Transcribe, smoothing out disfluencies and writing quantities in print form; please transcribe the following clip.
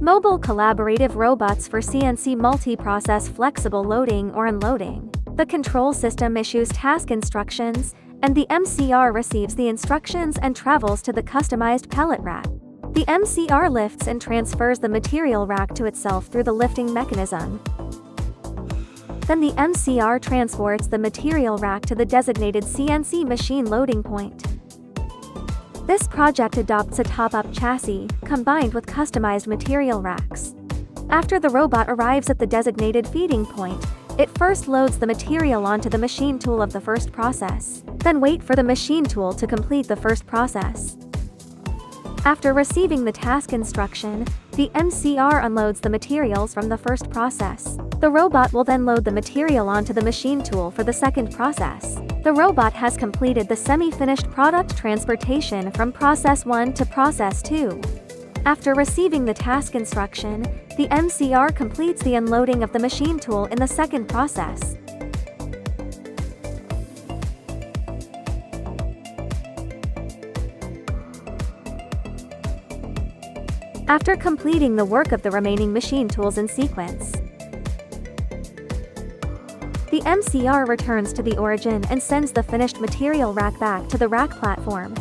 Mobile collaborative robots for CNC multi-process flexible loading or unloading. The control system issues task instructions, and the MCR receives the instructions and travels to the customized pallet rack. The MCR lifts and transfers the material rack to itself through the lifting mechanism. Then the MCR transports the material rack to the designated CNC machine loading point. This project adopts a top-up chassis, combined with customized material racks. After the robot arrives at the designated feeding point, it first loads the material onto the machine tool of the first process, then wait for the machine tool to complete the first process. After receiving the task instruction, the MCR unloads the materials from the first process. The robot will then load the material onto the machine tool for the second process. The robot has completed the semi-finished product transportation from process 1 to process 2. After receiving the task instruction, the MCR completes the unloading of the machine tool in the second process. After completing the work of the remaining machine tools in sequence, the MCR returns to the origin and sends the finished material rack back to the rack platform.